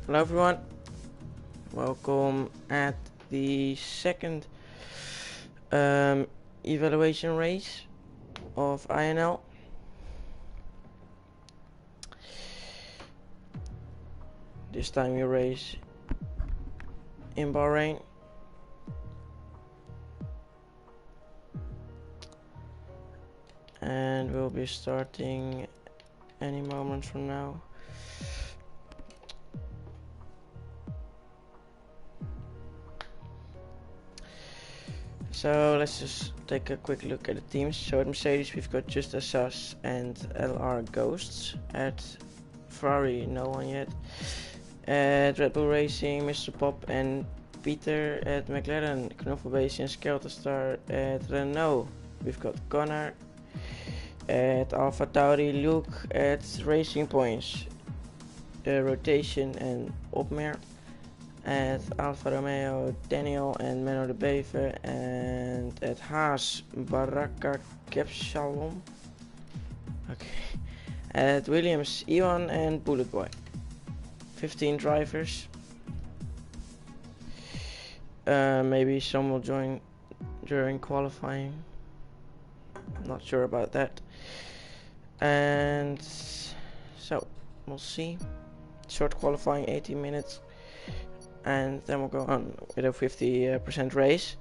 Hello everyone, welcome at the second evaluation race of INL. This time we race in Bahrain. And we'll be starting any moment from now. So let's just take a quick look at the teams. So at Mercedes we've got Just Assas and LR Ghosts. At Ferrari no one yet. At Red Bull Racing Mr. Pop and Peter. At McLaren Knuffelbase and Skelterstar. At Renault we've got Connor. At Alpha Tauri Luke. At Racing Points Rotation and Opmer. At Alfa Romeo Daniel and Menno de Bever. And at Haas Baraka Kepsalom. Okay. At Williams Iwan and Bullet Boy. 15 drivers. Maybe some will join during qualifying. I'm not sure about that. And so we'll see. Short qualifying, 18 minutes. And then we'll go on with a 50% race.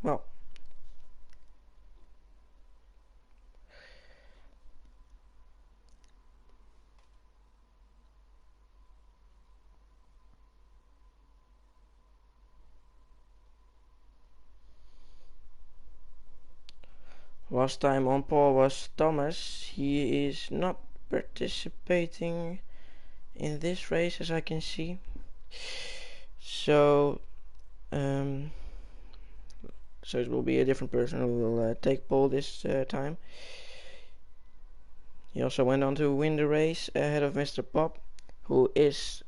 Well, last time on pole was Thomas. He is not participating in this race as I can see. So it will be a different person who will take pole this time. He also went on to win the race ahead of Mr. Pop, who is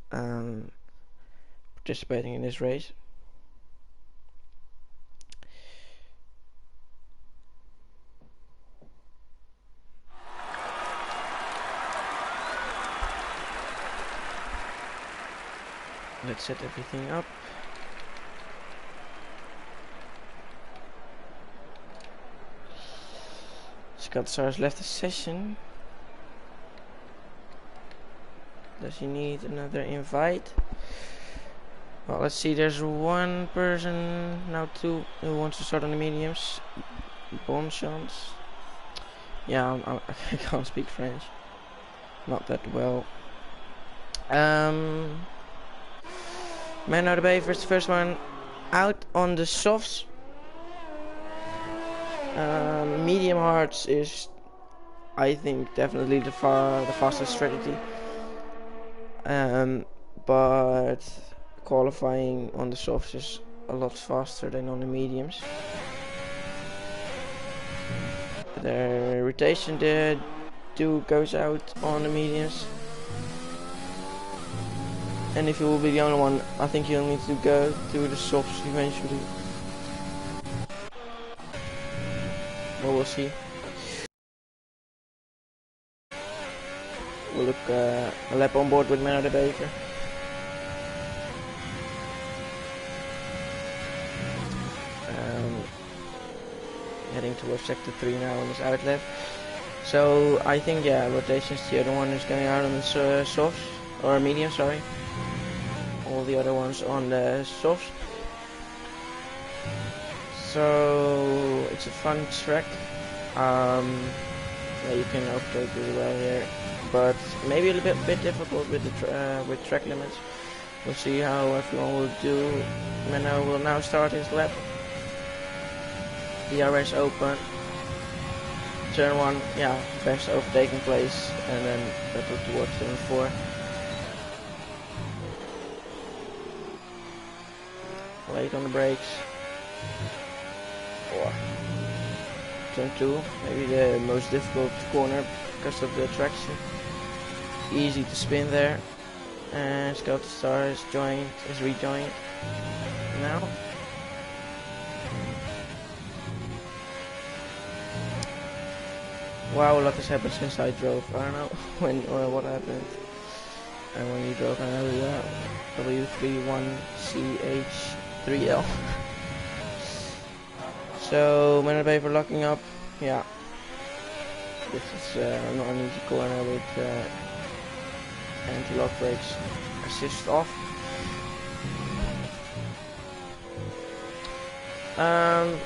participating in this race. Let's set everything up. Scott Sars left the session. Does he need another invite? Well, let's see. There's one person, now two, who wants to start on the mediums. Bon chance. Yeah, I can't speak French. Not that well. Menno de Bever is the first one out on the softs. Medium hards is, I think, definitely the fastest strategy. But qualifying on the softs is a lot faster than on the mediums. The rotation there goes out on the mediums. And if you will be the only one, I think you'll need to go to the softs eventually. Well, we'll see. We'll look a lap on board with Menno de Bever. Heading towards sector 3 now on his outlap. So I think, yeah, rotation's the other one is going out on the softs, or medium, sorry. All the other ones on the softs. So it's a fun track. Yeah, you can overtake really well here, but maybe a little bit difficult with the with track limits. We'll see how everyone will do. Menno will now start his lap. DRS open. Turn 1, yeah, best overtaking place, and then battle towards turn 4. Late on the brakes. Or turn 2, maybe the most difficult corner because of the traction. Easy to spin there. And Scout Star is rejoined now. Wow, a lot has happened since I drove. I don't know when or what happened. And when you drove, I know, yeah, W31CH3L. So, minute paper locking up. Yeah, this is not an easy corner with anti-lock brakes assist off.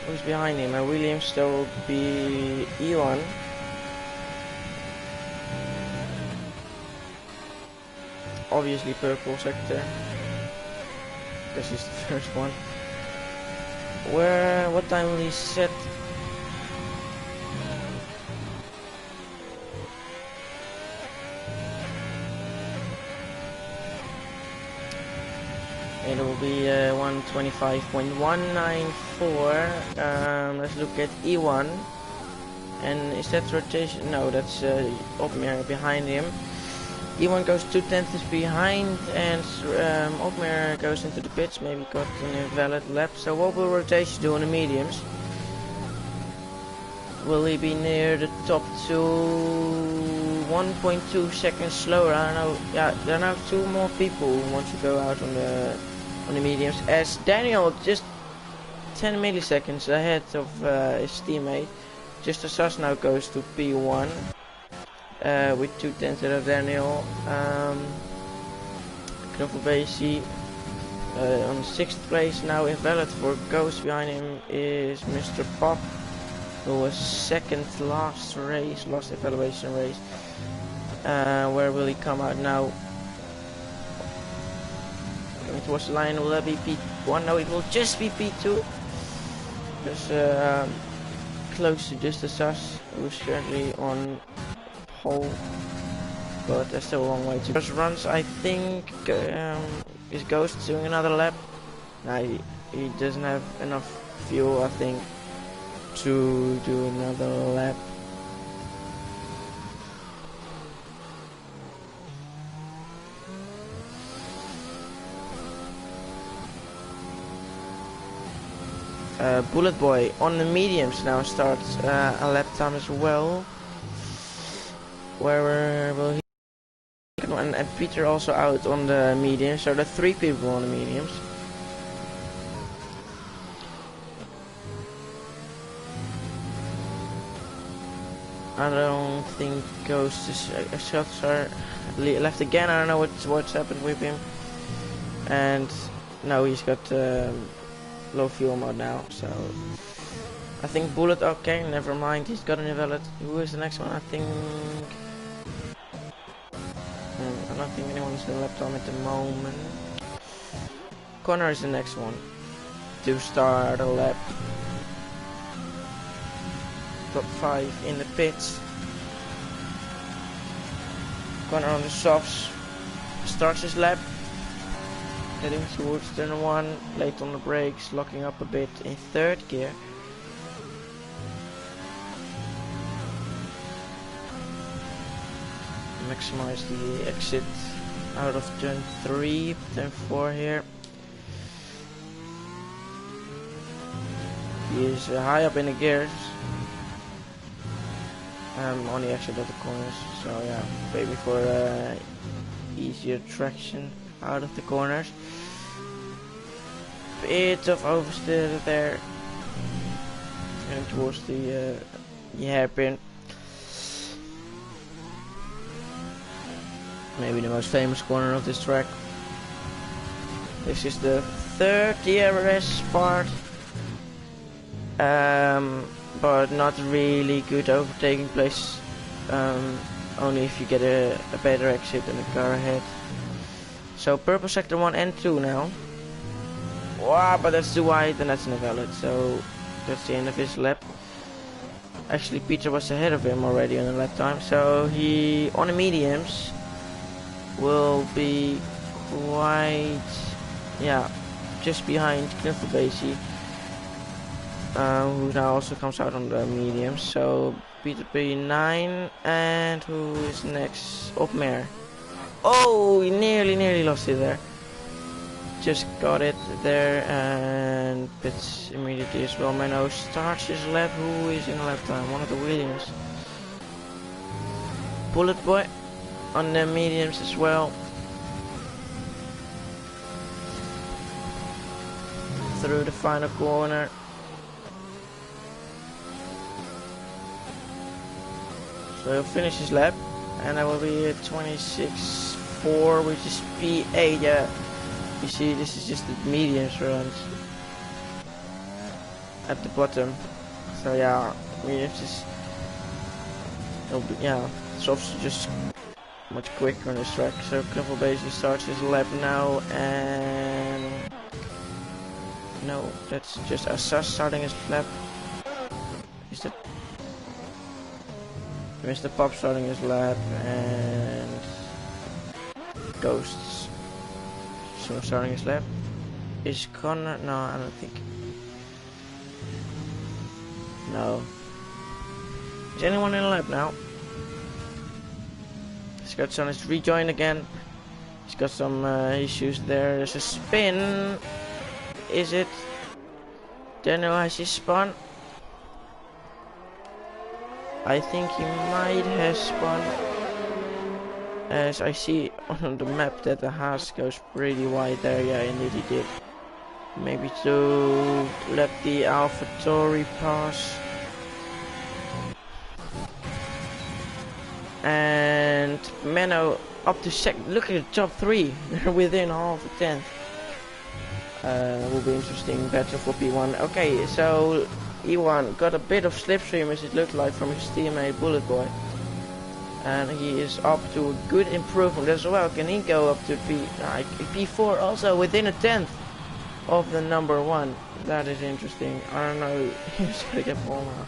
Who's behind him? Williams, there will be Elon. Obviously purple sector, because he's the first one. What time will he set? It will be 125.194. Let's look at E1. And is that rotation? No, that's Opmer behind him. E1 goes 2/10 behind, and Opmer goes into the pits. Maybe got an invalid lap. So what will rotation do on the mediums? Will he be near the top two? 1.2 seconds slower. I don't know. Yeah, there are now 2 more people who want to go out on the mediums. As Daniel just 10 milliseconds ahead of his teammate. Just as us now goes to P1. With 2/10 of Daniel. Knuffelbasi on 6th place, now invalid for Ghost. Behind him is Mr. Pop, who was second last evaluation race. Where will he come out now? Towards the line, will that be P1? No, it will just be P2. Because close to just as us, who's currently on pole, but there's still a long way to go. First runs, I think, is Ghost doing another lap? No, he doesn't have enough fuel, I think, to do another lap. Bullet Boy on the mediums now starts a lap time as well. Where will he? And Peter also out on the mediums, so there are 3 people on the mediums. I don't think Ghost is shots are left again. I don't know what's happened with him. And no, he's got low fuel mode now, so I think Bullet. Okay, never mind. He's got an invalid. Who is the next one? I think. I don't think anyone's in the lap time at the moment. Connor is the next one to start a lap. Top 5 in the pits. Connor on the softs starts his lap, heading towards turn 1, late on the brakes, locking up a bit in 3rd gear. Maximize the exit out of turn 3, turn 4 here. He is high up in the gears. On the exit of the corners, so yeah, maybe for easier traction out of the corners. Bit of oversteer there, and towards the hairpin. Maybe the most famous corner of this track. This is the 3rd DRS part. But not really good overtaking place, only if you get a better exit and a car ahead. So purple sector 1 and 2 now. Wow, but that's too wide and that's invalid, so that's the end of his lap. Actually Peter was ahead of him already on the lap time, so he on the mediums will be quite, yeah, just behind Knuffelbasi. who now also comes out on the medium. So Peter P9, and who is next? Opmer. Oh, he nearly lost it there. Just got it there, and pits immediately as well. Menno starts his lap. Who is in lap time? One of the Williams. Bullet Boy on the mediums as well. Through the final corner. So he'll finish his lap, and that will be a 26.4, which is P8. Yeah, you see, this is just the mediums runs at the bottom. So yeah, mediums is, yeah, it's obviously just much quicker on this track. So Clifford basically starts his lap now, and no, that's just Assas starting his lap. Is that Mr. Pop starting his lap, and Ghosts so starting his lap. Is Connor? No, I don't think. No. Is anyone in the lap now? Scottson is rejoined again. He's got some issues there. There's a spin. Is it? Daniel has his spun. I think he might have spun, as I see on the map that the Haas goes pretty wide there. Yeah, indeed he did. Maybe to let the AlphaTauri pass. And Menno up to second. Look at the top three. They're within half a tenth. Will be interesting battle for P1. Okay, so E1 got a bit of slipstream as it looked like from his teammate Bullet Boy, and he is up to a good improvement as well. Can he go up to P4 also within a tenth of the number one? That is interesting. I don't know. He's gonna get more now.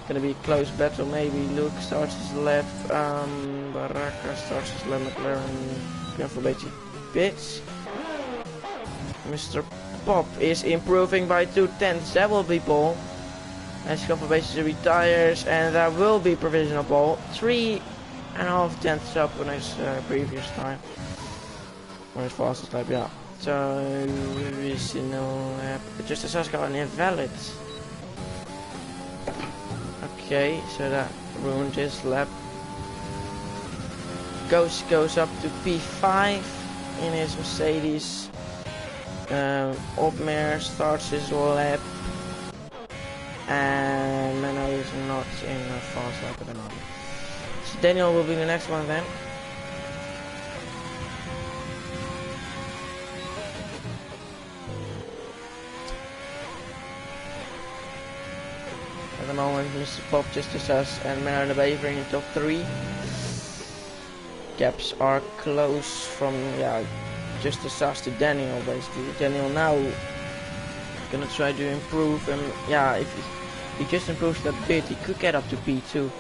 Gonna be a close battle maybe. Luke starts his left. Baraka starts his left. McLaren. Careful, bitch. Mr. Pop is improving by 2/10. That will be pole. As Scuffle basically retires, and that will be provisional pole. 3.5 tenths up on his previous time. On his fastest lap, yeah. So, is in a lap. Just as got an invalid. Okay, so that ruined his lap. Ghost goes up to P5 in his Mercedes. Opmer starts his lap, and Menno is not in a fast lap at the moment. So Daniel will be the next one then. At the moment, Mr. Pop just as us and Menno the Baver in the top 3. Gaps are close from, yeah, just as us to Daniel basically. Daniel now gonna try to improve, and yeah, if he just improves that bit, he could get up to P2.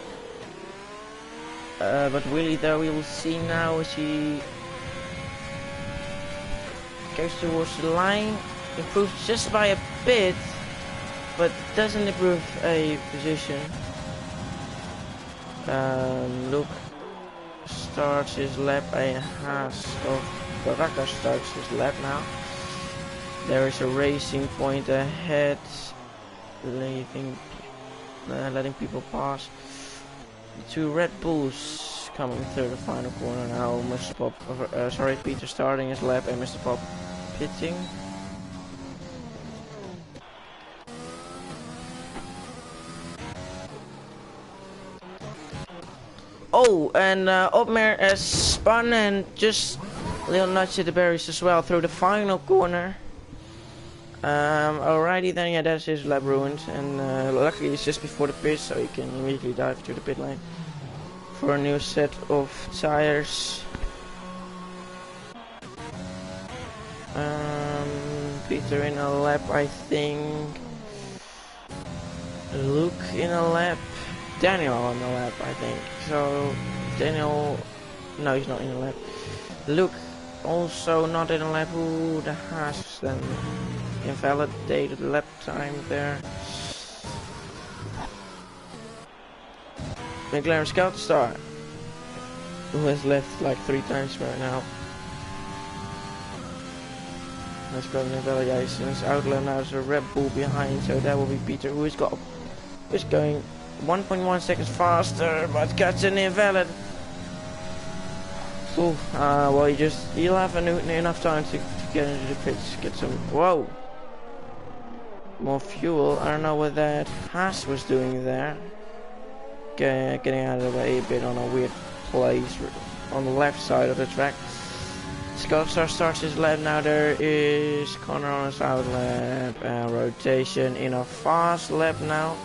But Willie though, we will see now as he goes towards the line, improves just by a bit, but doesn't improve a position. Luke starts his lap, a Haas of Baraka starts his lap now. There is a racing point ahead, letting people pass. The two Red Bulls coming through the final corner now. Mr. Pop, Peter starting his lap, and Mr. Pop pitting. Oh, and Opmer has spun and just a little nudge to the berries as well through the final corner. Alrighty then, yeah, that's his lap ruined, and luckily it's just before the pit, so he can immediately dive to the pit lane for a new set of tires. Peter in a lap, I think. Luke in a lap. Daniel on the lap, I think. So Daniel, no, he's not in a lap. Luke also not in a lap. Who the Haas then invalidated lap time there. McLaren Scout Star, who has left like 3 times right now. Let's go to Neville, guys. In his outlet now there's a Red Bull behind, so that will be Peter, who is going 1.1 seconds faster, but cuts an invalid. Ooh, well, you'll have enough time to get into the pits, get some. Whoa! More fuel. I don't know what that Haas was doing there. Getting out of the way a bit on a weird place on the left side of the track. Scotstar starts his lap now. There is Connor on his out lap. Rotation in a fast lap now.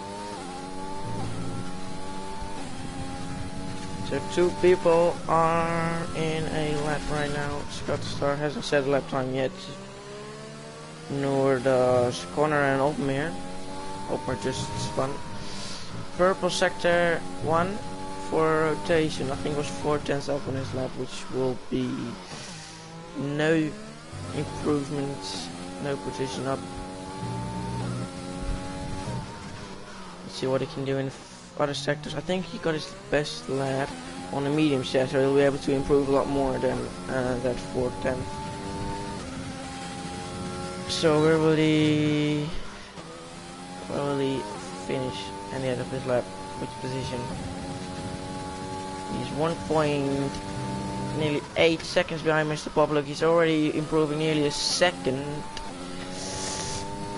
So 2 people are in a lap right now. Scotstar hasn't set a lap time yet. Nor does Connor and Opmeer. Opmeer just spun. Purple sector 1 for rotation. I think it was 4/10 up on his lap, which will be no improvements, no position up. Let's see what he can do in other sectors. I think he got his best lap on the medium set, so he'll be able to improve a lot more than that 4/10. So where will he finish at the end of his lap? Which position? He's 1.8 seconds behind Mr. Pop. Look, he's already improving nearly a second,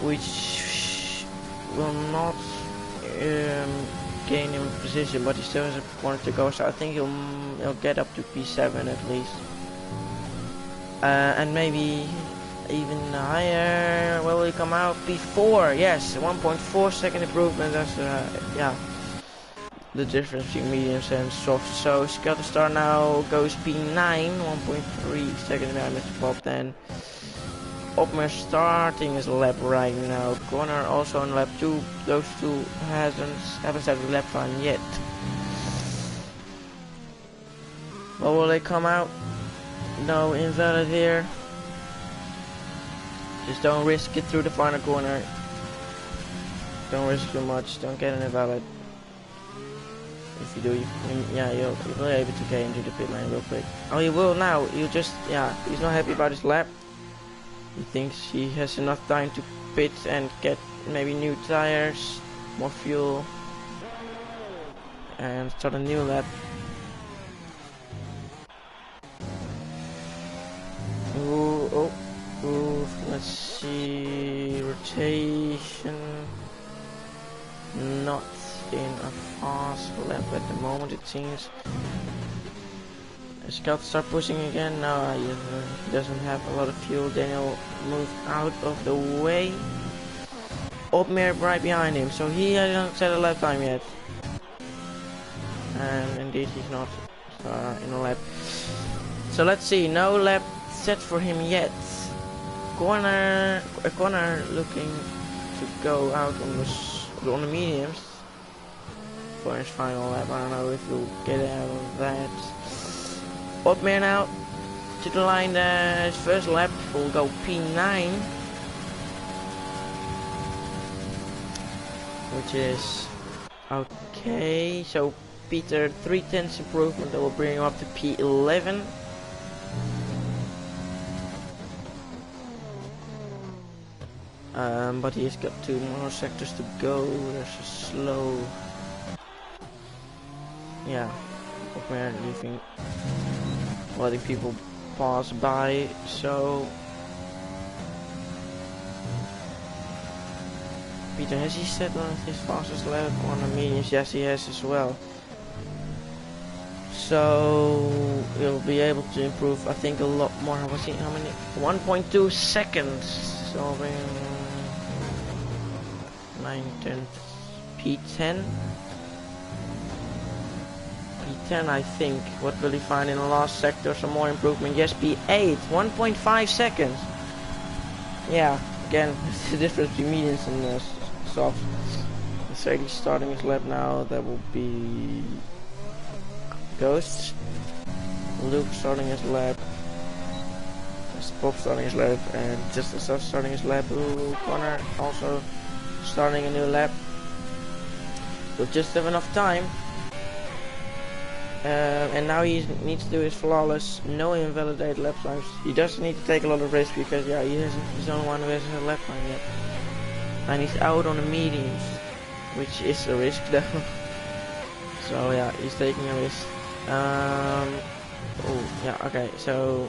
which will not gain him position, but he still has a corner to go, so I think he'll get up to P7 at least, and maybe even higher. Where will he come out? P4. Yes, 1.4 second improvement. That's yeah, the difference between mediums and soft. So Star now goes P9, 1.3 seconds behind Mr. Pop. Then Opmer starting his lap right now. Connor also on lap 2. Those two haven't started the lap time yet. Well, will they come out? No invalid here. Just don't risk it through the final corner. Don't risk too much. Don't get an invalid. If you do, you'll be able to get into the pit lane real quick. Oh, he will now. He's not happy about his lap. He thinks he has enough time to pit and get maybe new tires, more fuel, and start a new lap. Ooh, let's see, rotation, not in a fast lap at the moment it seems. Scout start pushing again. No, he doesn't have a lot of fuel. Daniel moved out of the way. Opmer right behind him, so he hasn't set a lap time yet. And indeed he's not in a lap. So let's see, no lap set for him yet. Connor looking to go out on the mediums for his final lap. I don't know if he'll get out of that. Opmer now to the line. His first lap will go P9, which is okay. So Peter 3/10 improvement, that will bring him up to P11. But he's got 2 more sectors to go. There's a slow, Opmer letting people pass by. So Peter, has he set on his fastest lap on the mediums? Yes, he has as well. So he'll be able to improve, I think, a lot more. What's he? How many? 1.2 seconds. So 9, 10, P10. P10, I think. What will he find in the last sector? Some more improvement. Yes, P8. 1.5 seconds. Yeah, again, it's the difference between mediums and soft. Mercedes starting his lap now. That will be Ghost. Luke starting his lap. Bob starting his lap. And just starting his lap. Ooh, Connor also starting a new lap. We'll just have enough time And now he needs to do his flawless, no invalidate lap times. He doesn't need to take a lot of risk because yeah, he's the only one who has a lap time yet. And he's out on the mediums, which is a risk though. So yeah, he's taking a risk. Oh yeah, okay, so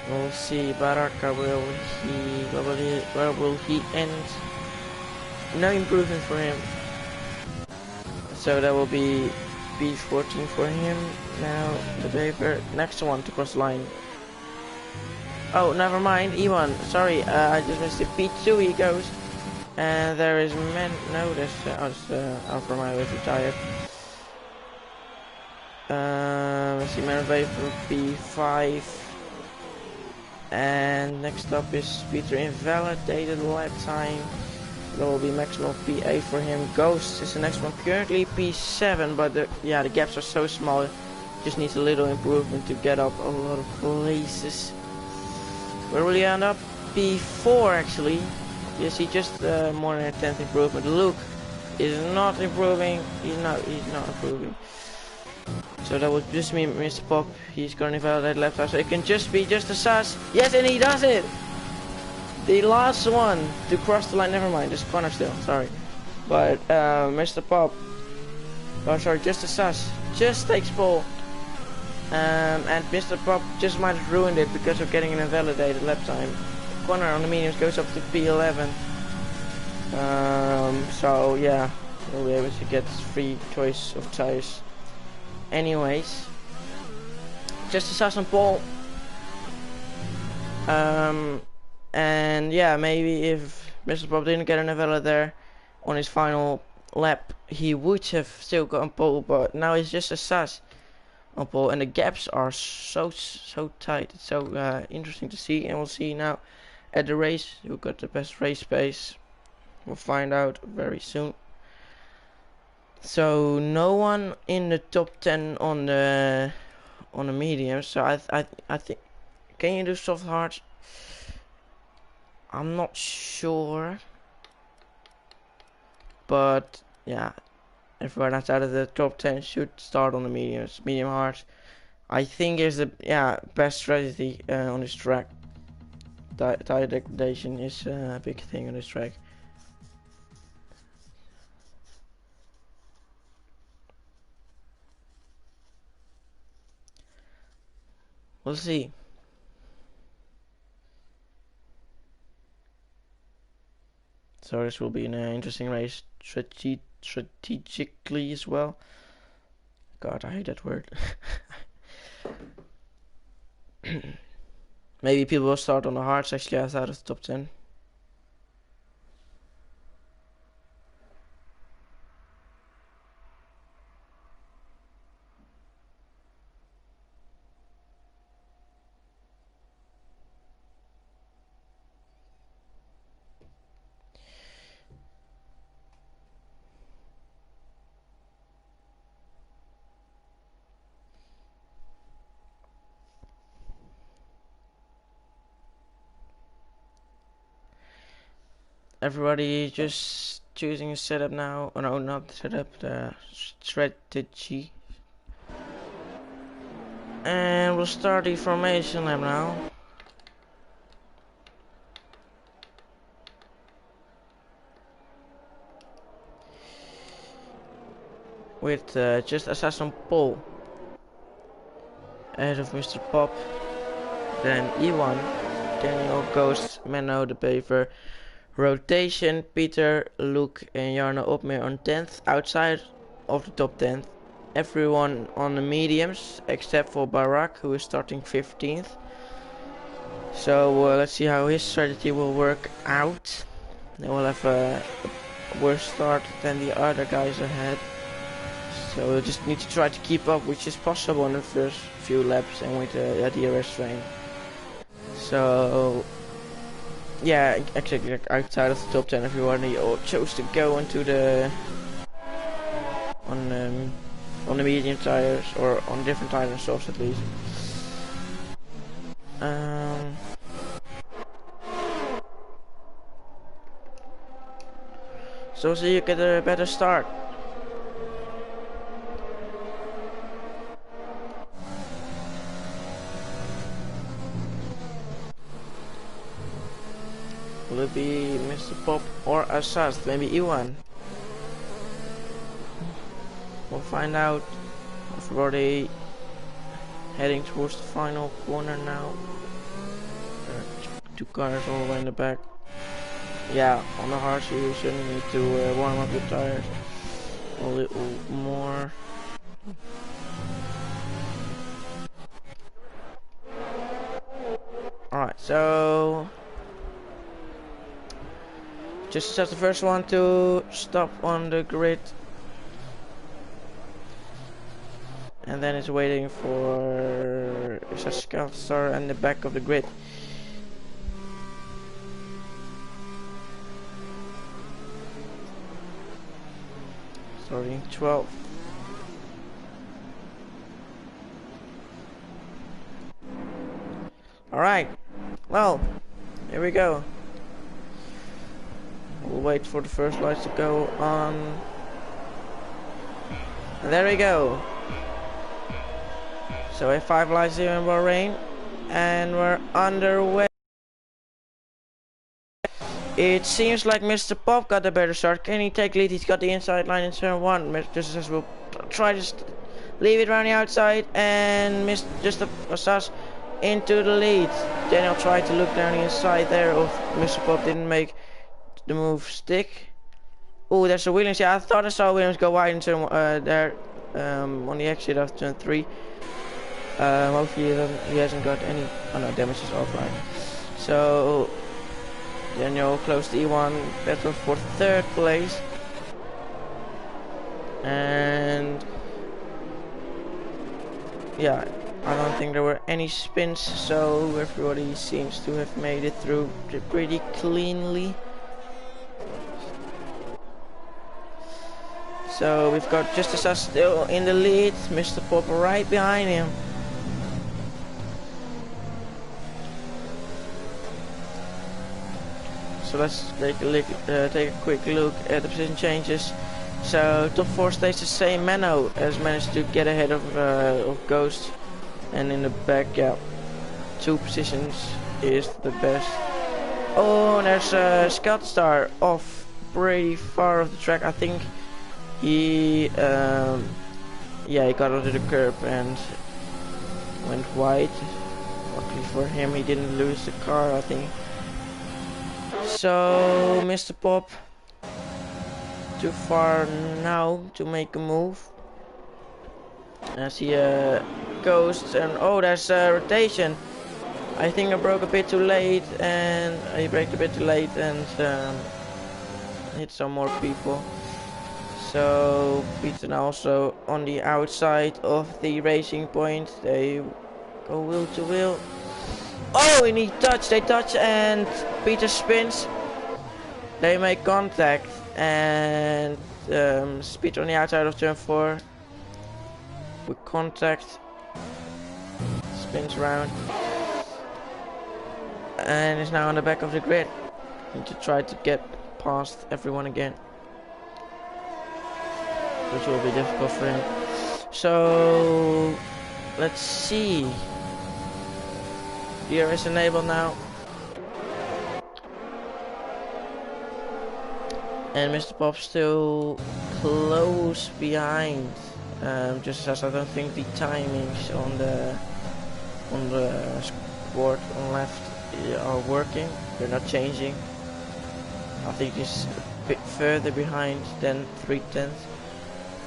we'll see. Baraka, where will he end? No improvement for him. So that will be P14 for him. Now the paper, next one to cross the line. Oh, never mind, E1. Sorry, I just missed it. P2 he goes, and there is no, there's Alfa Romeo is retired. Let's see, Man Vapor P5, and next up is Peter invalidated lap time. There will be maximum P8 for him. Ghost is the next one, currently P7, but the gaps are so small. Just needs a little improvement to get up a lot of places. Where will he end up? P4 actually. Yes, he just more than a 10th improvement. Luke is not improving. He's not improving. So that would just mean Mr. Pop. He's gonna invalidate lap time, so it can just be just a sus. Yes, and he does it. The last one to cross the line, never mind, there's corner still, sorry. But Mr. Pop, oh sorry, just a sus, just takes pole. And Mr. Pop just might have ruined it because of getting an invalidated lap time. Corner on the mediums goes up to P11. So yeah, we'll be able to get free choice of tires. Anyways, just a sus on pole. And yeah, maybe if Mr. Pop didn't get an invalid there on his final lap, he would have still got on pole, but now he's just a sus on pole, and the gaps are so tight. It's so interesting to see, and we'll see now at the race who got the best race pace. We'll find out very soon. So no one in the top 10 on the medium. So I think, can you do soft hards? I'm not sure, but yeah, everyone outside of the top 10 should start on the mediums. Medium hard, I think, is the best strategy on this track. Tire degradation is a big thing on this track. We'll see. So this will be an interesting race strategically as well. God, I hate that word. Maybe people will start on the hards actually outside of the top 10. Everybody just choosing a setup now. Oh no, not the setup, the strategy. And we'll start the formation lap now. With just Assassin Pole ahead of Mr. Pop. Then E1, Daniel, Ghost, Menno, the Paver. Rotation, Peter, Luke and Jarno Opmeer on 10th, outside of the top 10th. Everyone on the mediums except for Barak, who is starting 15th. So let's see how his strategy will work out. They will have a worse start than the other guys ahead. So we'll just need to try to keep up, which is possible in the first few laps and with the DRS train. So yeah, actually outside of the top 10, everyone chose to go into the on the medium tires, or on different tire softs at least. So you get a better start. Could be Mr. Pop or Assast, maybe Iwan. We'll find out. Everybody heading towards the final corner now. There are two cars all the way in the back. Yeah, on the hard you shouldn't need to warm up your tires a little more. Alright, so just as the first one to stop on the grid, and then it's waiting for Scout Star and the back of the grid. Starting 12. Alright, well, here we go. We'll wait for the first lights to go on. And there we go. So we have 5 lights here in Bahrain, and we're underway. It seems like Mr. Pop got a better start. Can he take lead? He's got the inside line in turn 1. Just as we'll try to leave it around the outside, and Mr. Assas into the lead. Daniel tried to look down the inside there. Mr. Pop didn't make the move stick. Oh, there's a Williams. Yeah, I thought I saw Williams go wide in turn there on the exit of turn 3. Hopefully he hasn't got any. Oh no, damage is offline. So Daniel close to E1, battle for 3rd place. And yeah, I don't think there were any spins, so everybody seems to have made it through pretty cleanly. So we've got Justice still in the lead, Mr. Pop right behind him. So let's take a quick look at the position changes. So top 4 stays the same. Mano has managed to get ahead of Ghost, and in the back, yeah, 2 positions is the best. Oh, and there's Scout Star off pretty far off the track. I think he yeah, he got onto the curb and went wide. Luckily for him, he didn't lose the car, I think. So Mr. Pop too far now to make a move. As he goes, and oh, there's a rotation. I think I broke a bit too late, and I braked a bit too late and hit some more people. So Peter now also on the outside of the racing point. They go wheel to wheel. Oh, and they touch, and Peter spins. They make contact, and Speed on the outside of turn 4 with contact, spins around, and is now on the back of the grid. Need to try to get past everyone again, which will be difficult for him. So let's see. Gear is enabled now, and Mr. Pop still close behind. Just as I don't think the timings on the squad on left are working. They're not changing. I think it's a bit further behind than 3/10.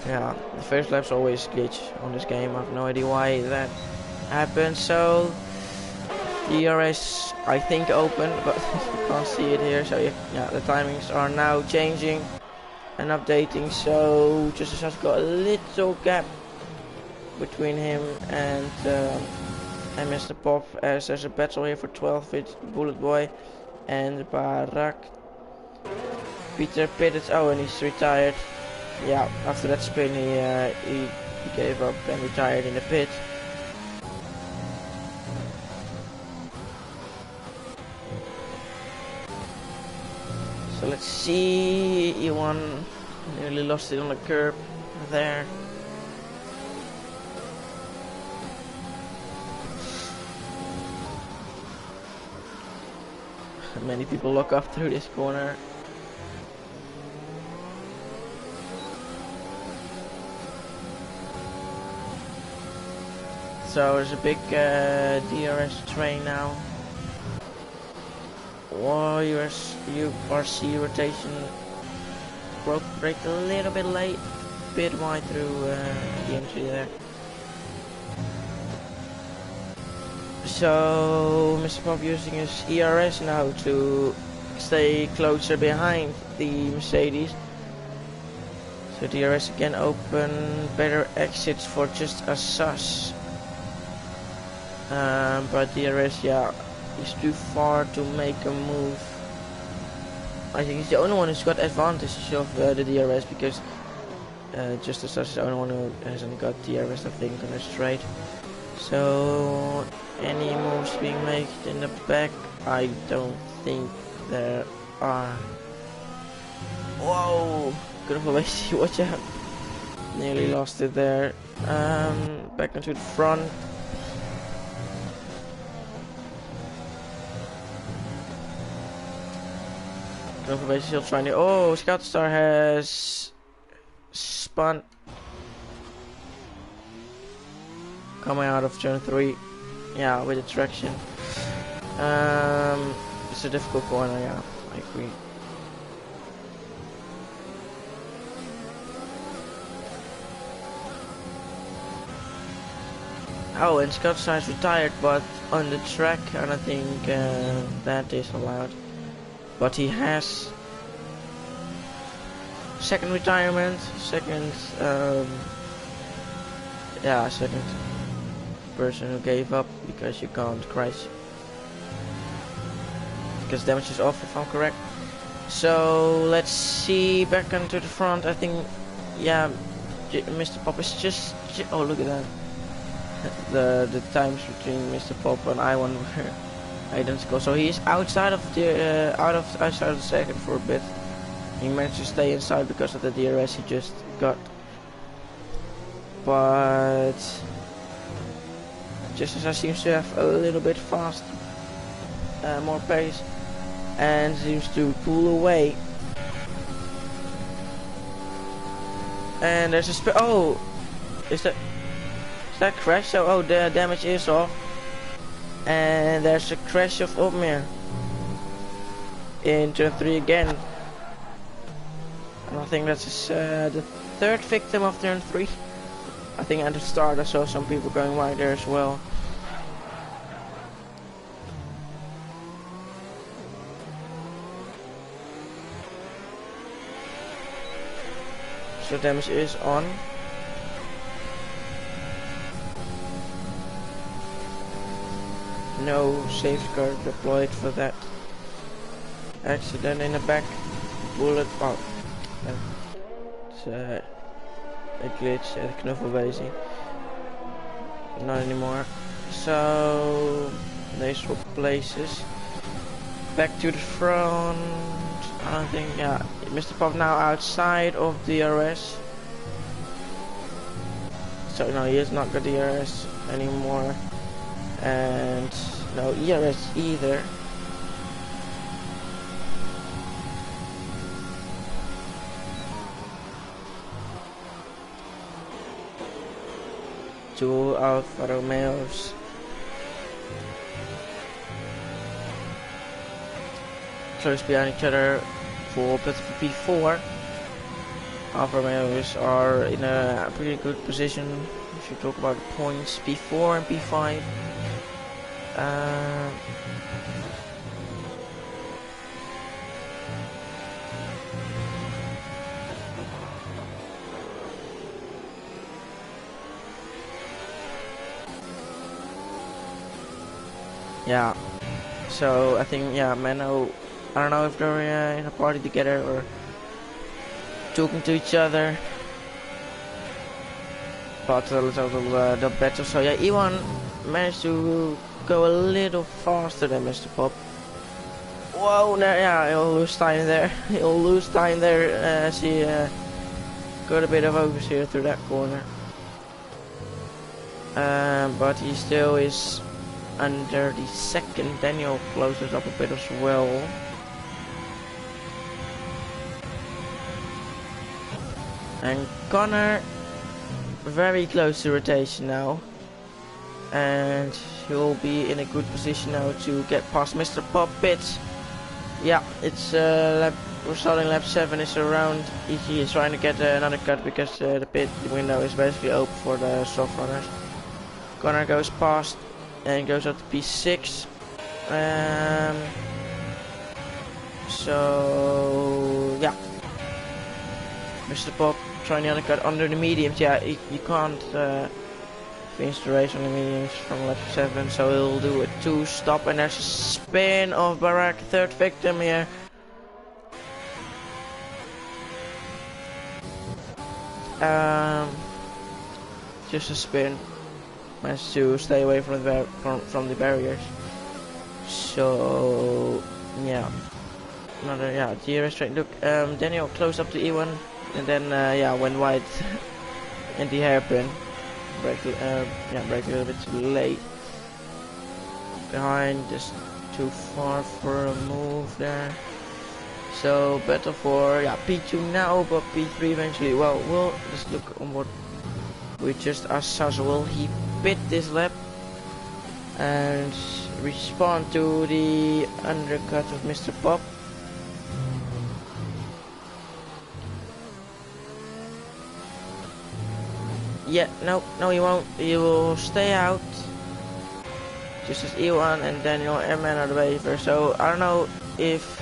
Yeah, the first lap's always glitch on this game. I have no idea why that happens. So the ERS, I think, open, but you can't see it here. So yeah, the timings are now changing and updating. So Justice has got a little gap between him and Mr. Pop, as there's a battle here for 12 with Bullet Boy and Barak. Peter pitted. Oh, and he's retired. Yeah, after that spin he gave up and retired in the pit. So let's see, E1 nearly lost it on the curb there. Many people look up through this corner. So there's a big DRS train now. Whoa, URC rotation broke a little bit late, bit wide through the entry there. So Mr. Pop using his ERS now to stay closer behind the Mercedes. So DRS again open, better exits for just a sus. But DRS, yeah, he's too far to make a move. I think he's the only one who's got advantage of the DRS, because just as such is the only one who hasn't got DRS, I think, on a straight. So any moves being made in the back, I don't think there are. Whoa, good of a waste, watch out. Nearly lost it there. Back into the front. Basically still trying to. Oh, Scout Star has spun. Coming out of turn 3. Yeah, with the traction. It's a difficult corner, yeah, I agree. Oh, and Scout Star is retired, but on the track, and I think that is allowed. But he has second retirement, second person who gave up, because you can't crash because damage is off, if I'm correct. So let's see, back onto the front. I think, yeah, Mr. Pop is just oh, look at that. The times between Mr. Pop and I1 were identical. So he is outside of the outside of the second for a bit. He managed to stay inside because of the DRS he just got. But just as I seems to have a little bit fast, more pace, and seems to pull away. And there's a oh, is that crash? So oh, the damage is off. And there's a crash of Opmir in turn 3 again. And I think that's the third victim of turn 3. I think at the start I saw some people going wide there as well. So damage is on. No safeguard deployed for that. Accident in the back. Bullet. Oh, it's a glitch at Knuffelbasing. Not anymore. So they swap places. Back to the front. I don't think. Yeah, Mr. Pop now outside of DRS. So no, he has not got DRS anymore. And no ERS either. Two Alfa Romeos. Close behind each other for P4. Alfa Romeos are in a pretty good position if you talk about points. P4 and P5. Yeah, so I think, yeah, Mano, I don't know if they're in a party together or talking to each other, but let's have the battle. So yeah, Iwan managed to go a little faster than Mr. Pop. Whoa, no, yeah, he'll lose time there. He'll lose time there as he got a bit of oversteer through that corner. But he still is under the second. Daniel closes up a bit as well. And Connor very close to rotation now. And he'll be in a good position now to get past Mr. Pop Pits. Yeah, it's we're starting lap 7 is around. He is trying to get another cut because the pit window is basically open for the soft runners. Connor goes past and goes up to P6. So yeah, Mr. Pop trying the undercut under the mediums. Yeah, you can't finish the race on the mediums from lap 7, so he'll do a 2-stop, and there's a spin of Barack, third victim here. Just a spin. Managed to stay away from the barriers. So yeah, another GRS track. Look, Daniel closed up the E1, and then went wide in the hairpin. Brake a little bit too late. Behind, just too far for a move there. So battle for P2 now, but P3 eventually. Well, we'll just look on what we just assessed. Will he pit this lap and respond to the undercut of Mr. Pop? Yeah, no, he won't. He will stay out. Just as E1 and Daniel Airman are the waiver. So I don't know if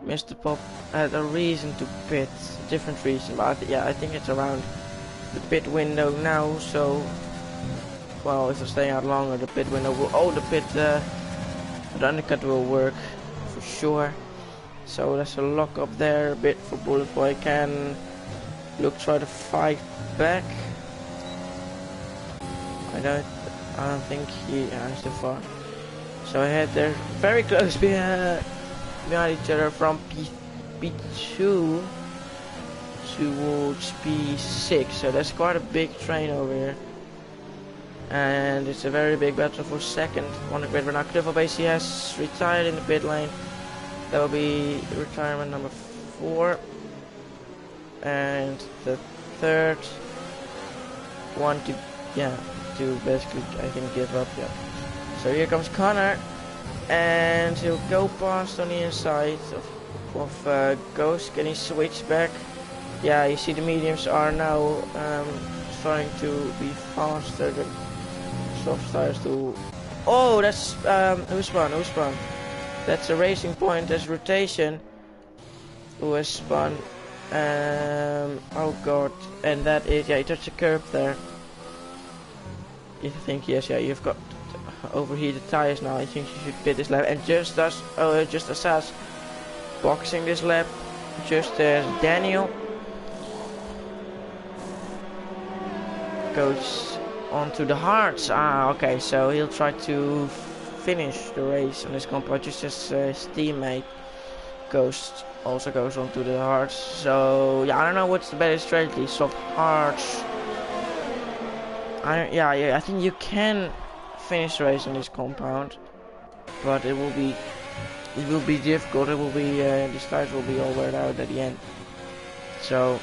Mr. Pop had a reason to pit, a different reason, but I think it's around the pit window now. So, well, if they're staying out longer, the pit window will. Oh, the undercut will work for sure. So there's a lock up there a bit for Bullet Boy. Can try to fight back. I don't think he's too far. So ahead, they're very close behind each other from P2 towards P6. So that's quite a big train over here. And it's a very big battle for second on the grid. But now Clifford Basie has retired in the pit lane. That will be retirement number 4. And the third one to basically, I think, give up. Yeah. So here comes Connor, and he'll go past on the inside of Ghost. Can he switch back? Yeah, you see the mediums are now starting to be faster than soft tires do. Oh, that's who spun? That's a racing point. That's rotation. Who has spun? Oh god, and that is he touched the curb there. You think yes, you've got overheated tires now. I think you should pit this lap, and just as us boxing this lap, just as Daniel goes onto the hards. Okay, so he'll try to finish the race on this compound, just as his teammate Ghost also goes onto the hards. So I don't know what's the better strategy, soft hards. I think you can finish the race on this compound, but it will be difficult. It will be these tires will be all wear out at the end. So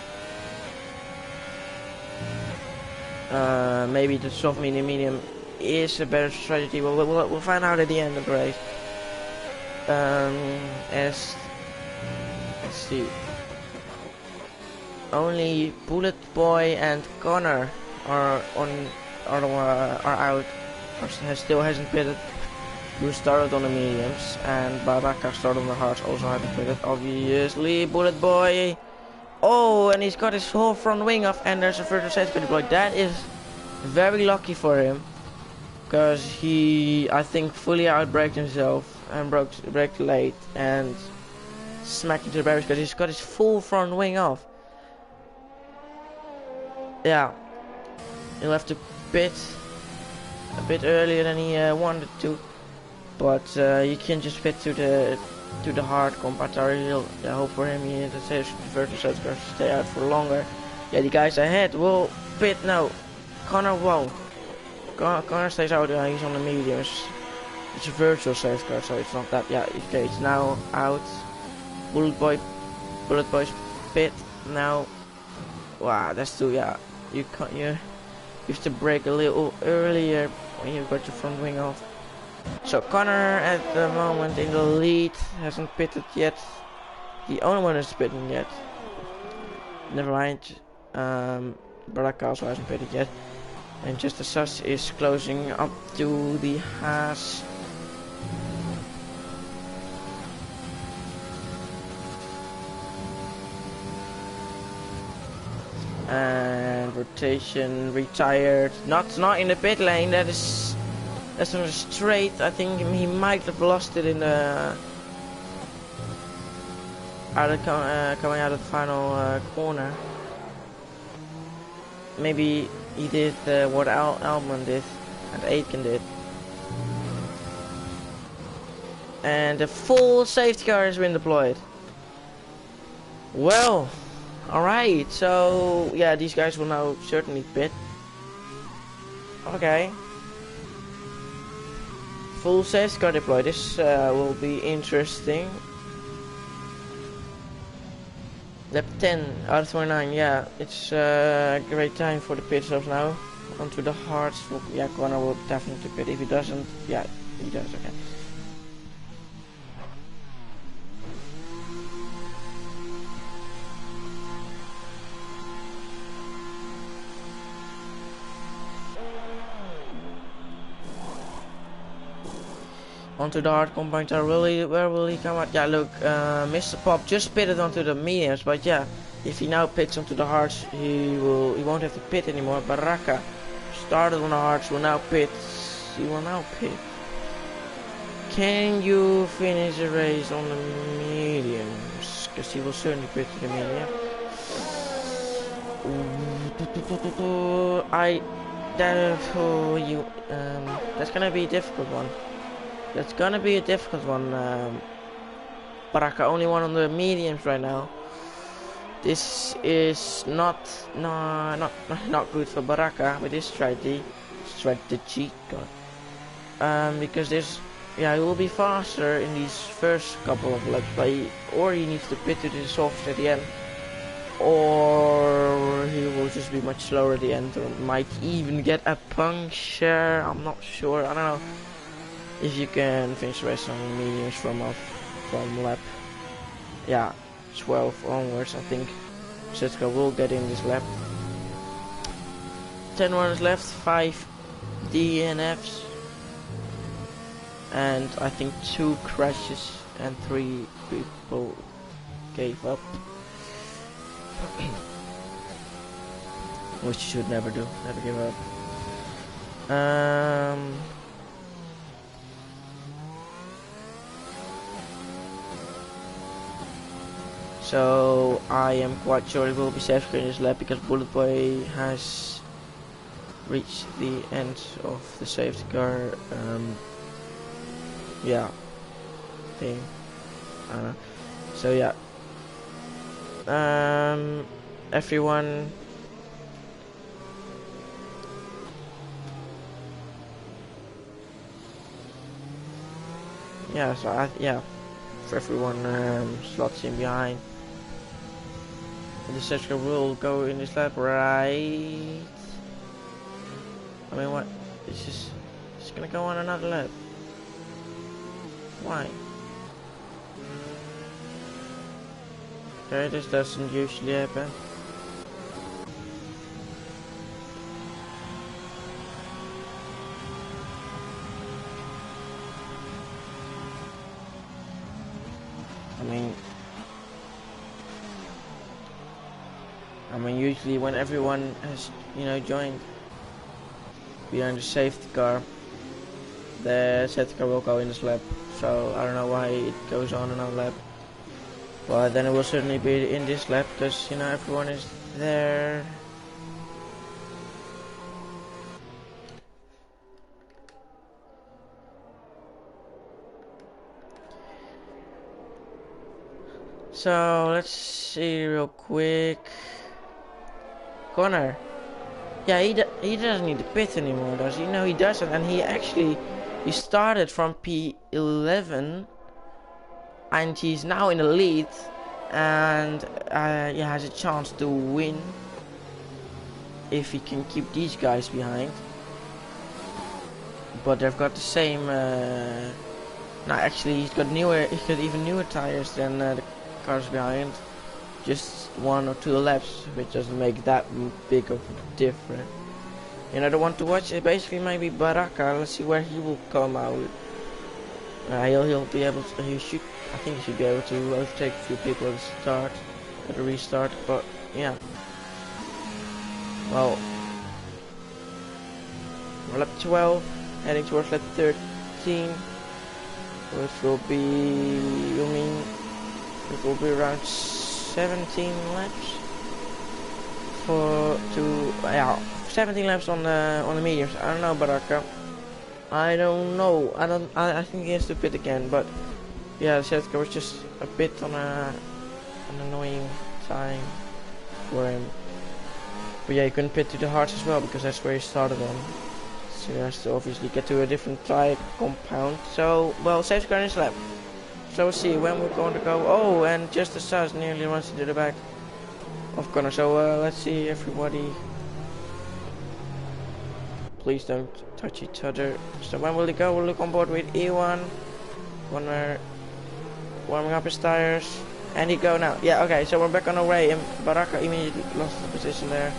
maybe the soft medium is a better strategy. We'll find out at the end of the race. Let's see. Only Bullet Boy and Connor are out. Still hasn't pitted. Who started on the mediums, and Baraka started on the hards, also hasn't pitted. Obviously, Bullet Boy. Oh, and he's got his whole front wing off, and there's a further safety deployed. That is very lucky for him, because he, I think, fully outbraked himself and braked late and smacked into the barriers because he's got his full front wing off. Yeah, he'll have to pit a bit earlier than he wanted to, but you can just pit to the hard compound. I really hope for him he the virtual sets going to stay out for longer. Yeah, the guys ahead will pit now. Connor, whoa, Connor stays out. He's on the mediums. It's a virtual safety car, so it's not that. Yeah. Okay. It's now out. Bullet Boy's pit now. Wow, that's too. Yeah. You can't. You have to brake a little earlier when you got your front wing off. So Connor at the moment in the lead, hasn't pitted yet. The only one is pitting yet. Never mind. Baraka also hasn't pitted yet. And just as Sus is closing up to the Haas. And rotation retired. Not in the pit lane. That's on a straight. I think he might have lost it in the coming out of the final corner. Maybe he did what Alman did and Aitken did. And the full safety car has been deployed. Well, alright, so yeah, these guys will now certainly pit. Okay. Full safety car deployed. This will be interesting. Lap 10 out of 29, yeah, it's a great time for the pit stops now. Onto the hards. Yeah, Connor will definitely pit. If he doesn't, yeah, he does, okay. Onto the hard compound car, where will he come out? Yeah, look, Mr. Pop just pitted onto the mediums, but yeah, if he now pits onto the hards, he won't have to pit anymore. Baraka started on the hards, will now pit. He will now pit. Can you finish the race on the mediums? Because he will certainly pit to the medium. That's gonna be a difficult one. That's gonna be a difficult one. Baraka only one on the mediums right now. This is not good for Baraka with this strategy. Because this, yeah, he will be faster in these first couple of laps, or he needs to pit to the soft at the end, or he will just be much slower at the end, or might even get a puncture. I'm not sure. I don't know. If you can finish the race on mediums from lap, yeah, 12 onwards, I think Setka will get in this lap. 10 runners left, 5 DNFs, and I think 2 crashes and 3 people gave up. Which you should never do, never give up. So I am quite sure it will be safe in this lap because Bullet Boy has reached the end of the safety car yeah thing. So yeah, everyone yeah, so for everyone slots in behind. The safety car will go in this lap, right? I mean, what? It's gonna go on another lap. Why? Okay, this doesn't usually happen. I mean, usually when everyone has, joined behind the safety car, the safety car will go in this lap. So I don't know why it goes on another lap. But then it will certainly be in this lap because, everyone is there. So let's see real quick. Connor, Yeah, he doesn't need the pit anymore, does he? No, he doesn't. And he started from P11, and he's now in the lead, and he has a chance to win if he can keep these guys behind. But they've got the same. No, actually, he's got even newer tires than the cars behind. Just 1 or 2 laps, which doesn't make that big of a difference. You know, the one to watch is basically maybe Baraka. Let's see where he will come out. He'll be able to. I think he should be able to overtake a few people at the restart. But yeah. Well, we're lap 12, heading towards lap 13. Which will be, it will be around 17 laps 17 laps on the mediums. I don't know, Baraka. I don't know. I think he has to pit again, but yeah, the safety was just a bit on an annoying time for him. But yeah, he couldn't pit to the hards as well because that's where he started on. So he has to obviously get to a different tire compound. So, well, safety car in his lap. So we'll see when we're going to go. Oh, and just as us nearly runs into the back of Connor. So let's see, everybody. Please don't touch each other. So when will he go? We'll look on board with E1. Connor warming up his tires. And he go now. Yeah, okay, so we're back on our way. And Baraka immediately lost the position there.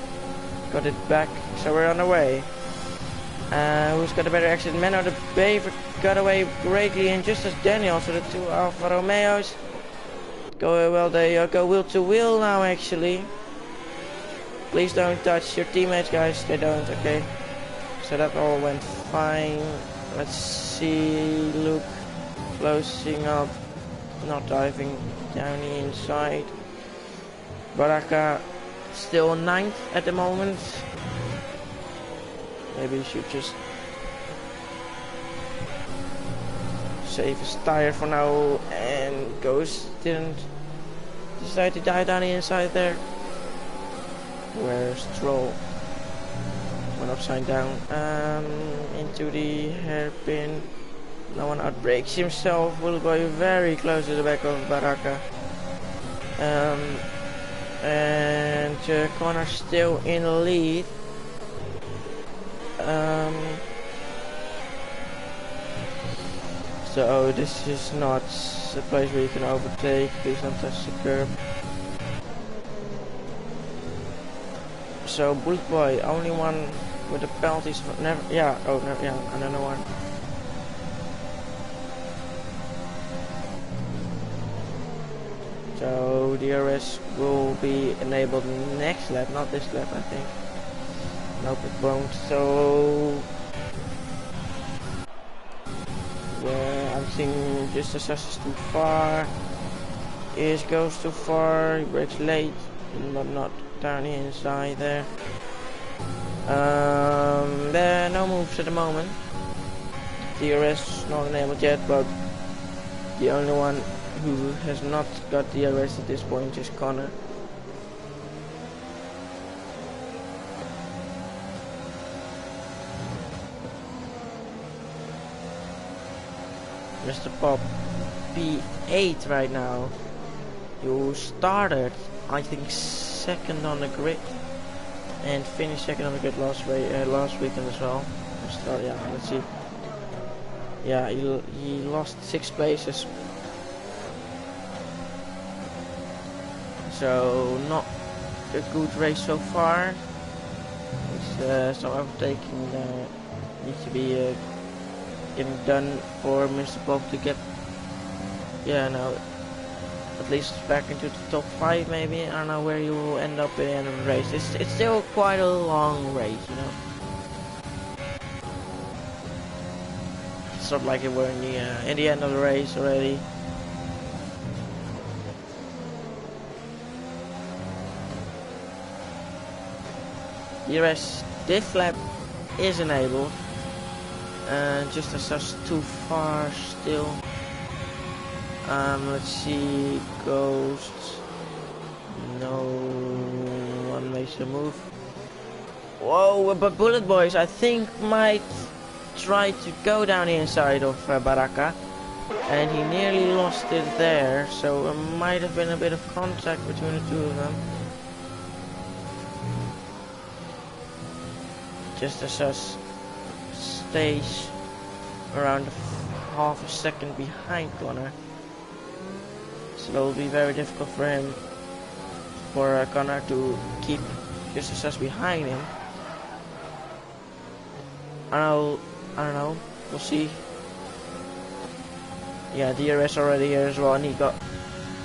Got it back. So we're on our way. Who's got a better exit? Menno the Beaver got away greatly, and just as Daniel, so the 2 Alfa Romeos go well. They go wheel to wheel now. Actually, please don't touch your teammates, guys. They don't. Okay, so that all went fine. Let's see, Luke closing up, not diving down the inside. Baraka still 9th at the moment. Maybe he should just save his tire for now, and Ghost didn't decide to dive down the inside there. Where's Troll? Went upside down into the hairpin. No one outbrakes himself. Will go very close to the back of Baraka. And Connor still in the lead. So this is not a place where you can overtake. Please don't touch the curb. So Bullet Boy, only one with the penalties. Never. Yeah. Oh no. Yeah. Another one. So DRS will be enabled next lap, not this lap, I think. Nope, it won't. So yeah, I'm seeing just as such is too far. Ears goes too far. He brakes late, but not down the inside there. There are no moves at the moment. DRS not enabled yet, but the only one who has not got DRS at this point is Connor. Mr. Pop P8 right now. You started, I think, 2nd on the grid and finished 2nd on the grid last weekend as well. Yeah, let's see. Yeah, he lost 6 places. So not a good race so far. It's some overtaking needs to be getting done for Mr. Bob to get, yeah, no, at least back into the top 5 maybe. I don't know where you will end up at the end of the race. It's still quite a long race, you know. It's not like it were in the end of the race already. DRS this lap is enabled. Just as such too far still. Let's see, Ghost. No one makes a move. Whoa, but Bullet Boys, I think, might try to go down the inside of Baraka, and he nearly lost it there, so there might have been a bit of contact between the two of them. Just as us stays around half a second behind Connor, so it will be very difficult for him, for Connor to keep just as us behind him. I don't know, we'll see. Yeah, DRS already here as well, and he got,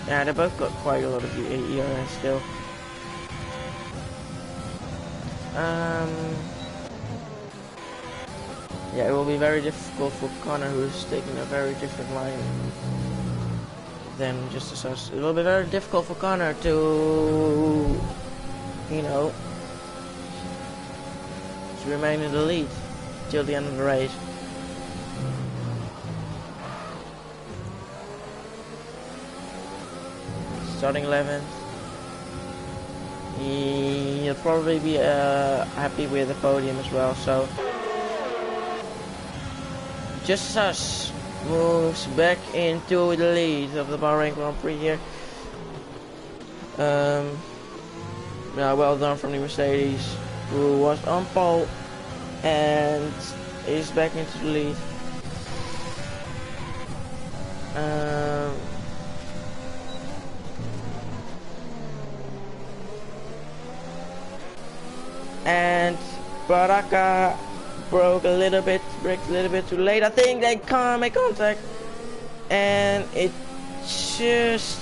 yeah, they both got quite a lot of ERS still. Yeah, it will be very difficult for Connor, who is taking a very different line than just as us. It will be very difficult for Connor to, you know, to remain in the lead till the end of the race. Starting 11th. He'll probably be happy with the podium as well, so Just Us moves back into the lead of the Bahrain Grand Prix here. Yeah, well done from the Mercedes, who was on pole and is back into the lead. And Baraka braked a little bit too late. I think they can't make contact, and it just,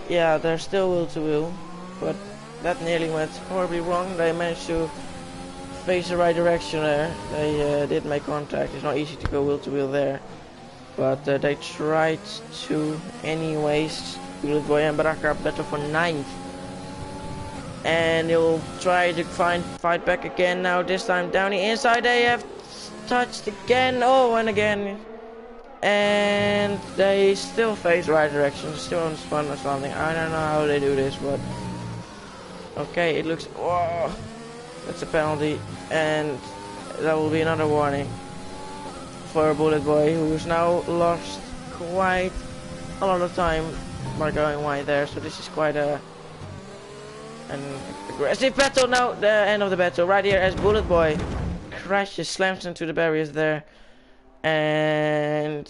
yeah, they're still wheel to wheel, but that nearly went horribly wrong. They managed to face the right direction there. They did make contact. It's not easy to go wheel to wheel there, but they tried to anyways. Bullet Boy and Baraka battle for 9th. And he'll try to fight back again now, this time down the inside. They have touched again, oh, and again. And they still face the right direction, still on spun or something. I don't know how they do this, but okay, it looks, whoa, that's a penalty, and that will be another warning for Bullet Boy, who's now lost quite a lot of time by going wide there. So this is quite an aggressive battle now, the end of the battle, right here as Bullet Boy crashes, slams into the barriers there, and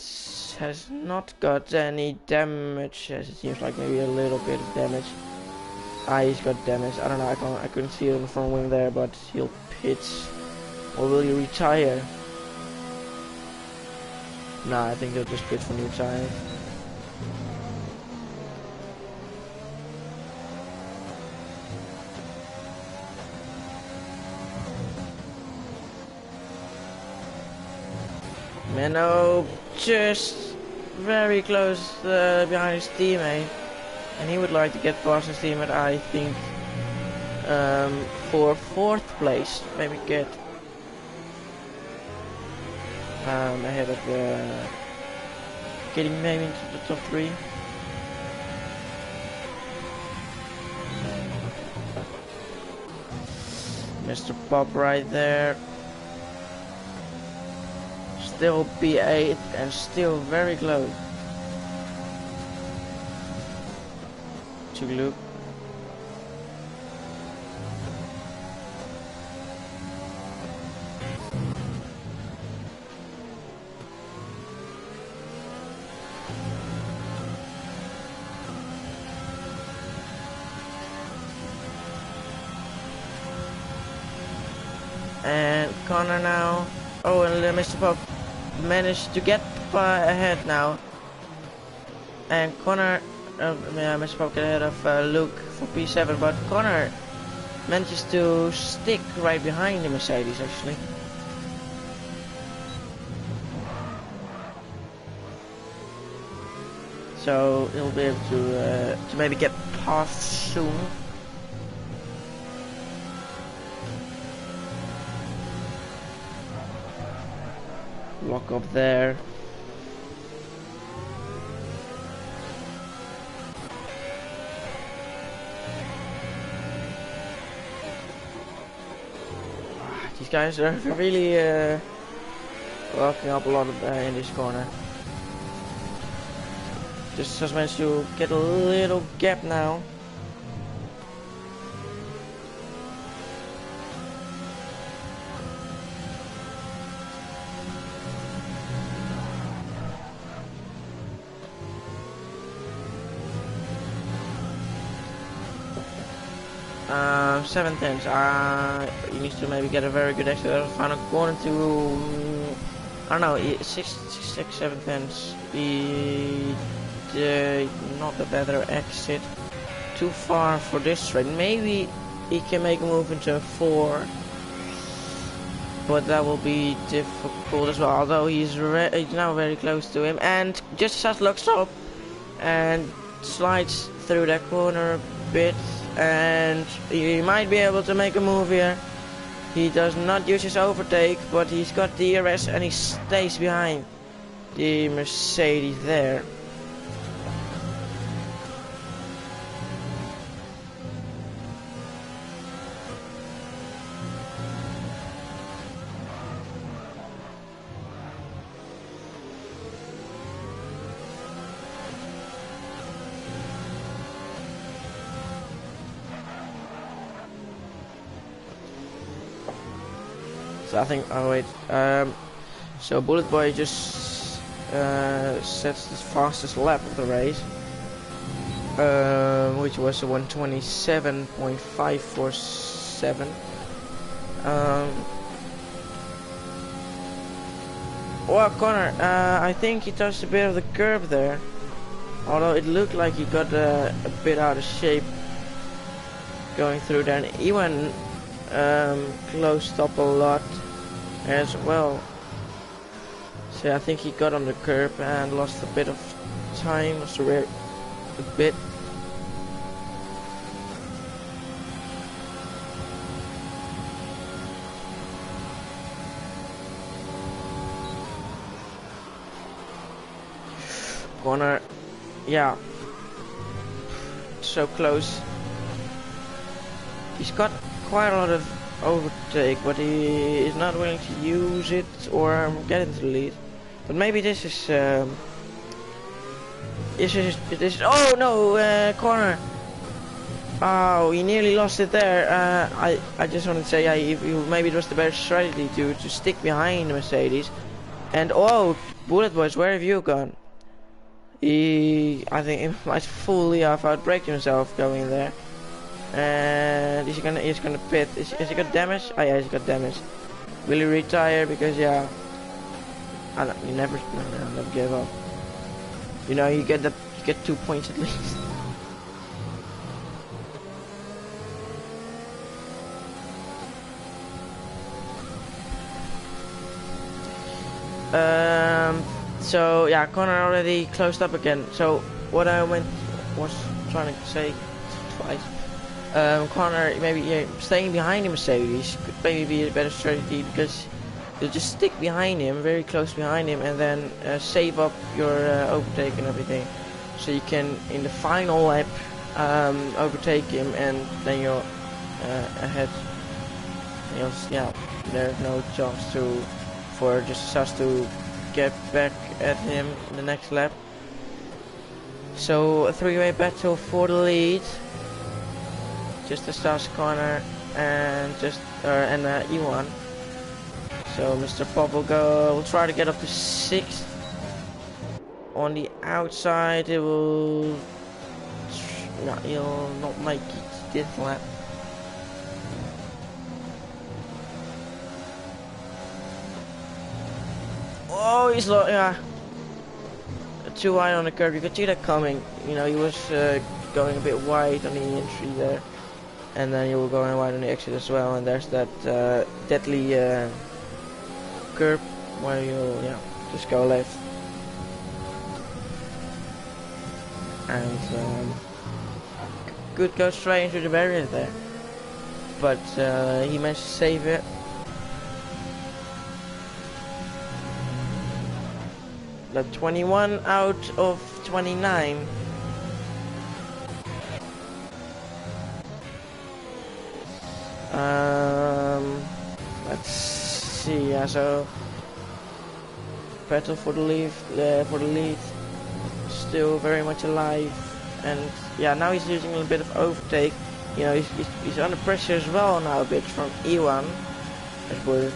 has not got any damage, as it seems like maybe a little bit of damage. He's got damage, I don't know, I couldn't see it on the front wing there, but he'll pitch, or will he retire? Nah, I think he'll just pitch for new tires. Menno just very close behind his teammate, and he would like to get past his teammate, I think, for 4th place, maybe get ahead of getting maybe into the top 3. Mr. Pop right there. Still P8 and still very close to Luke. And Connor now. Oh, and Mr. Pop managed to get ahead now, and Connor, Mr. Pop get ahead of Luke for P7, but Connor manages to stick right behind the Mercedes actually. So he'll be able to maybe get past soon. Lock up there. these guys are really walking up a lot in this corner. Just managed to get a little gap now. Seven tenths. You need to maybe get a very good exit out of the final corner to, I don't know, 7 tenths. Not a better exit. Too far for this straight. Maybe he can make a move into a 4, but that will be difficult as well. Although he's now very close to him, and just as looks up and slides through that corner a bit. And he might be able to make a move here. He does not use his overtake, but he's got DRS and he stays behind the Mercedes there. So I think, oh wait, so Bullet Boy just sets the fastest lap of the race, which was a 1:27.547. Well, Connor, I think he touched a bit of the curb there, although it looked like he got a bit out of shape going through there, and he went closed up a lot as well. So I think he got on the curb and lost a bit of time, lost a bit. Corner, yeah, so close. He's got quite a lot of overtake, but he is not willing to use it or get into the lead. But maybe this is oh no, corner. Oh, he nearly lost it there. I just want to say, maybe it was the better strategy to stick behind the Mercedes. And oh, Bullet Boys, where have you gone? I think he might fully have outbraked himself going there. And he's gonna pit. Has he got damage? Oh yeah, he's got damage. Will he retire? Because yeah, I don't, you never give up. You know, you get 2 points at least. So yeah, Connor already closed up again. So what I was trying to say twice. Connor maybe staying behind the Mercedes could maybe be a better strategy, because you'll just stick behind him, very close behind him, and then save up your overtake and everything, so you can in the final lap overtake him, and then you're ahead. Yeah, there's no chance for just us to get back at him in the next lap. So a three-way battle for the lead. Just a Stars Corner and E1. So Mr. Pop will try to get up to 6th. On the outside, he'll not make it this lap. Oh, he's too wide on the curve. You could see that coming. You know, he was going a bit wide on the entry there. And then you will go wide on the exit as well, and there's that deadly curb where you just go left, and could go straight into the barrier there, but he managed to save it. The 21 out of 29. let's see. Yeah, so battle for the lead, still very much alive, and yeah, now he's using a little bit of overtake. You know, he's under pressure as well now a bit from Iwan. As boy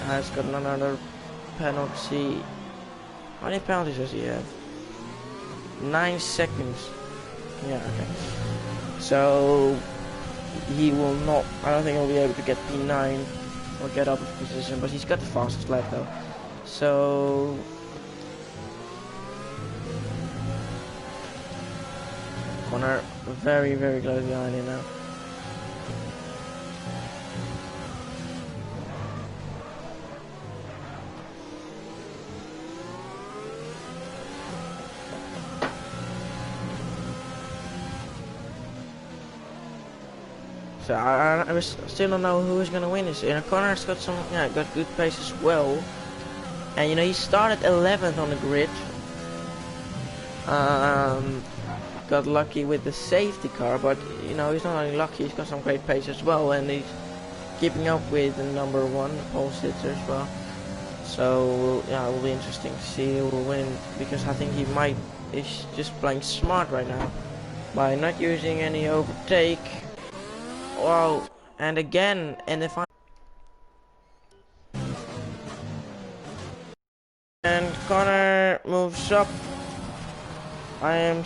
has got another penalty. How many penalties does he have? 9 seconds. Yeah, okay. So he will not. I don't think he'll be able to get P9 or get up a position, but he's got the fastest lap though. So Connor very close behind him now. So I still don't know who is gonna win this. You know, Connor's got some, yeah, got good pace as well, and you know he started 11th on the grid. Got lucky with the safety car, but you know he's not only lucky, he's got some great pace as well, and he's keeping up with the number 1 pole sitter as well. So yeah, it will be interesting to see who will win, because I think he's just playing smart right now by not using any overtake. Wow, and again, and if and Connor moves up. I am